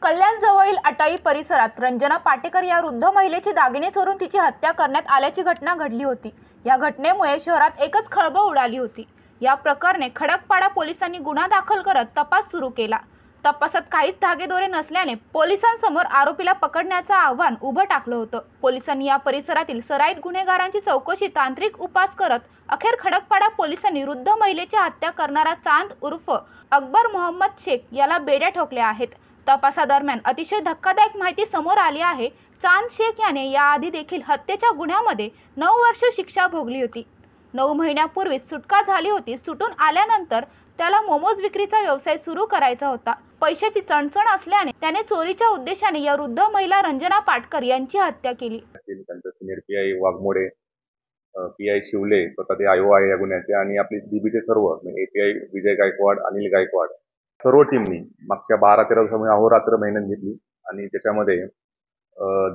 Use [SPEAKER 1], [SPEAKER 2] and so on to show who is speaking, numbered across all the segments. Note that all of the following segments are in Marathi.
[SPEAKER 1] कल्याण जवळील अटाई परिसरात रंजना पाटेकर या वृद्ध महिलेची दागिने चोरून तिची हत्या करण्यात आल्याची घटना घडली होती। या घटनेमुळे शहरात एकच खळबळ उडाली होती। या प्रकरणी खडकपाडा पोलिसांनी गुन्हा दाखल करत तपास सुरू केला। तपासात काहीच धागेदोरे नसल्याने पोलिसांसमोर आरोपीला पकडण्याचं आव्हान उभं टाकलं होतं। पोलिसांनी या परिसरातील सराईत गुन्हेगारांची चौकशी तांत्रिक उपास करत अखेर खडकपाडा पोलिसांनी वृद्ध महिलेची हत्या करणारा चांद उर्फ अकबर मोहम्मद शेख याला बेड्या ठोकल्या आहेत। तपासादरम्यान अतिशय धक्कादायक माहिती समोर आली आहे। चांद शेख याने याआधी देखील हत्येच्या गुन्ह्यामध्ये 9 वर्ष शिक्षा भोगली होती। 9 महिन्यापूर्वी सुटका झाली होती। सुटून आल्यानंतर त्याला मोमोज विक्रीचा व्यवसाय सुरू करायचा होता। पैशाची चणचण असल्याने त्याने चोरीच्या उद्देशाने या वृद्ध महिला रंजना पाटकर यांची हत्या केली।
[SPEAKER 2] त्यांचं सिनियर पीआय वाघमोडे, पीआय शिवले, स्वतः ते आयो आहे या गुन्ह्याचे, आणि आपली डीबीचे सर्व एपीआय विजय गायकवाड, अनिल गायकवाड, सर्व टीमनी मागच्या 12-13 दिवसांमध्ये अहोरात्र मेहनत घेतली। आणि त्याच्यामध्ये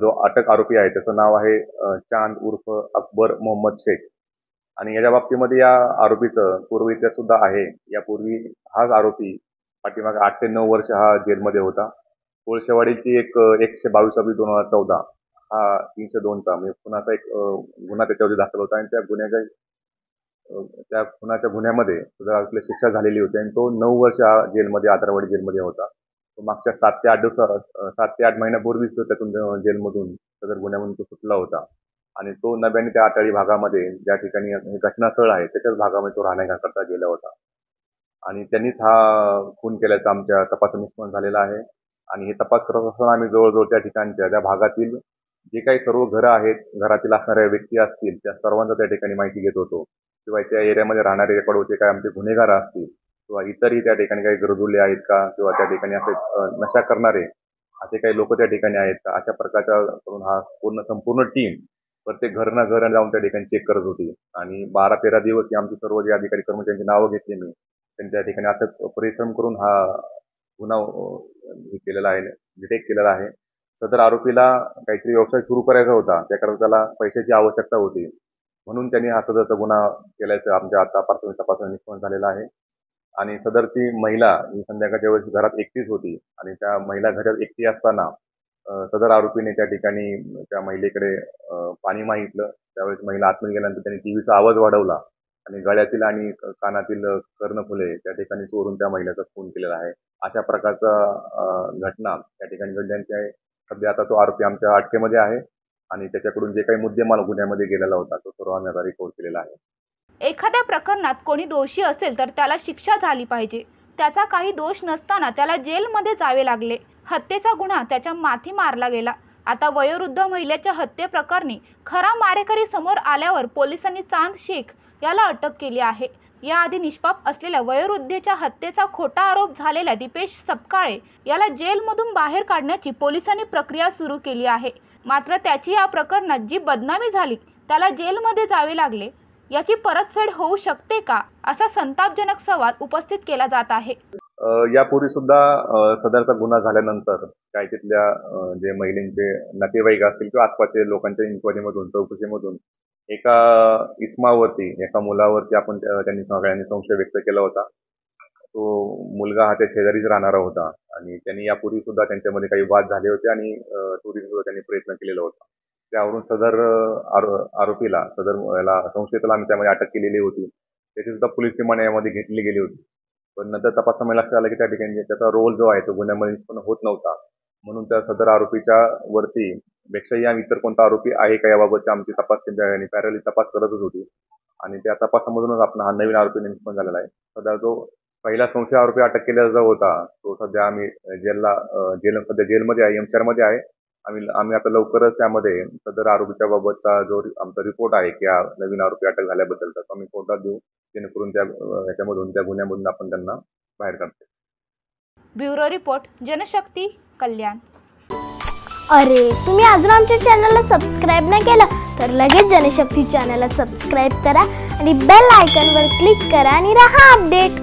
[SPEAKER 2] जो अटक आरोपी आहे त्याचं नाव आहे चांद उर्फ अकबर मोहम्मद शेख। आणि याच्या बाबतीमध्ये या आरोपीचं पूर्व इतिहास सुद्धा आहे। यापूर्वी हाच आरोपी पाठीमागे 8 ते 9 वर्ष हा जेलमध्ये होता। कोळशेवाडीची एक 122/2014 हा 302चा म्हणजे खुनाचा एक गुन्हा त्याच्यावरती दाखल होता। आणि त्या खुनाच्या गुन्ह्यामध्ये सुद्धा आपली शिक्षा झालेली होती आणि तो 9 वर्ष जेलमध्ये, आदरवाडी जेलमध्ये होता। तो मागच्या 7 ते 8 महिन्यापूर्वीच त्यातून जेलमधून सदर गुन्ह्यामधून तो सुटला होता। आणि तो नव्याने त्या अटाळी भागामध्ये ज्या ठिकाणी घटनास्थळ आहे त्याच्याच भागामध्ये तो राहण्याकरता गेला होता। आणि त्यांनीच हा खून केल्याचा आमच्या तपासात निष्पन्न झालेला आहे। आणि हे तपास करत असताना आम्ही जवळजवळ त्या ठिकाणच्या त्या भागातील जे काही सर्व घरं आहेत, घरातील असणाऱ्या व्यक्ती असतील, त्या सर्वांचा त्या ठिकाणी माहिती घेत होतो। किंवा त्या एरियामध्ये राहणारे पडोचे काय आमचे गुन्हेगार असतील किंवा इतरही त्या ठिकाणी काही गरजुले आहेत का, किंवा त्या ठिकाणी असे नशा करणारे असे काही लोक त्या ठिकाणी आहेत का, अशा प्रकारचा करून हा संपूर्ण टीम प्रत्येक घर जाऊन त्या ठिकाणी चेक करत होती। आणि 12-13 दिवस आमचे सर्व जे अधिकारी कर्मचाऱ्यांची नावं घेतली मी, त्यांनी त्या ठिकाणी अथक परिश्रम करून हा गुन्हा केलेला आहे, डिटेक्ट केलेला आहे। सदर आरोपीला काहीतरी व्यवसाय सुरू करायचा होता, त्याकरता त्याला पैशाची आवश्यकता होती, म्हणून त्यांनी हा सदरचा गुन्हा केल्याचं आमच्या आता प्राथमिक तपासात निष्पन्न झालेला आहे। आणि सदरची महिला ही संध्याकाळच्या वेळेस घरात एकटीच होती आणि त्या महिला घरात एकटी असताना सदर आरोपीने त्या ठिकाणी त्या महिलेकडे पाणी मागितलं। त्यावेळेस महिला आतमध्ये गेल्यानंतर त्यांनी टीव्हीचा आवाज वाढवला आणि गळ्यातील आणि कानातील कर्णफुले त्या ठिकाणी चोरून त्या महिलेचा खून केलेला आहे। अशा प्रकारचा घटना त्या ठिकाणी घडल्याची आहे। सध्या आता तो आरोपी आमच्या अटकेमध्ये आहे आणि त्याच्याकडून जे काही मुद्देमाल गुन्ह्यामध्ये गेलेला होता तो सर्व आम्ही आता रिकव्हर केलेला आहे।
[SPEAKER 1] एखाद्या प्रकरणात कोणी दोषी असेल तर त्याला शिक्षा झाली पाहिजे। त्याचा काही दोष नसताना त्याला जेलमध्ये जावे लागले। हत्येचा गुन्हा त्याच्या माथी मारला गेला। आता वयोवृद्ध महिलेच्या हत्येप्रकरणी खरा मारेकरी समोर आल्यावर पोलिसांनी चांद शेख याला अटक केली आहे। याआधी निष्पाप असलेल्या वयोवृद्धेच्या हत्येचा खोटा आरोप झालेल्या दीपेश सपकाळे याला जेलमधून बाहेर काढण्याची पोलिसांनी प्रक्रिया सुरू केली आहे। मात्र त्याची या प्रकरणात जी बदनामी झाली त्याला जेलमध्ये जावे लागले, याची परतफेड होऊ शकते का, असा संतापजनक सवाल उपस्थित केला जात आहे।
[SPEAKER 2] यापूर्वी सुद्धा सदरचा गुन्हा झाल्यानंतर काही तिथल्या जे महिलांचे नातेवाईक असतील किंवा आसपासच्या लोकांच्या इन्क्वायरीमधून, चौकशीमधून एका इस्मावरती, एका मुलावरती त्यांनी सगळ्यांनी संशय व्यक्त केला होता। तो मुलगा हा त्या शेजारीच राहणारा होता आणि त्यांनी यापूर्वी सुद्धा त्यांच्यामध्ये काही वाद झाले होते आणि चोरीचा सुद्धा त्यांनी प्रयत्न केलेला होता। त्यावरून सदर आरोपीला, संशयिताला आम्ही त्यामध्ये अटक केलेली होती। त्याची सुद्धा पोलीस रिमांड यामध्ये घेतली गेली होती। पण नंतर तपासण्यामध्ये लक्षात आलं की त्या ठिकाणी त्याचा रोल जो आहे तो गुन्ह्यामध्ये निष्पन्न होत नव्हता, म्हणून त्या सदर आरोपीच्या वरती पेक्षाही आम्ही इतर कोणता आरोपी आहे का याबाबतची आमची तपास केंद्राने पॅरलल तपास करतच होती। आणि त्या तपासामधूनच आपण हा नवीन आरोपी निष्पन्न झालेला आहे। सध्या जो पहिला संशय आरोपी अटक केलेला जो होता तो सध्या आम्ही सध्या जेलमध्ये आहे, एमचार मध्ये आहे। आम्ही आता लवकरच त्यामध्ये सदर आरोपीच्या बाबतचा जो आमचा रिपोर्ट आहे की हा नवीन आरोपी अटक झाल्याबद्दलचा तो आम्ही कोर्टात देऊ, जेणेकरून त्या गुन्ह्यामधून आपण त्यांना बाहेर काढतो।
[SPEAKER 1] ब्युरो रिपोर्ट, जनशक्ती, कल्याण।
[SPEAKER 3] अरे, तुम्ही अजून आमच्या चॅनलला सबस्क्राईब नाही केलं तर लगेच जनशक्ती चॅनलला सबस्क्राईब करा आणि बेल आयकॉनवर क्लिक करा आणि रहा अपडेट।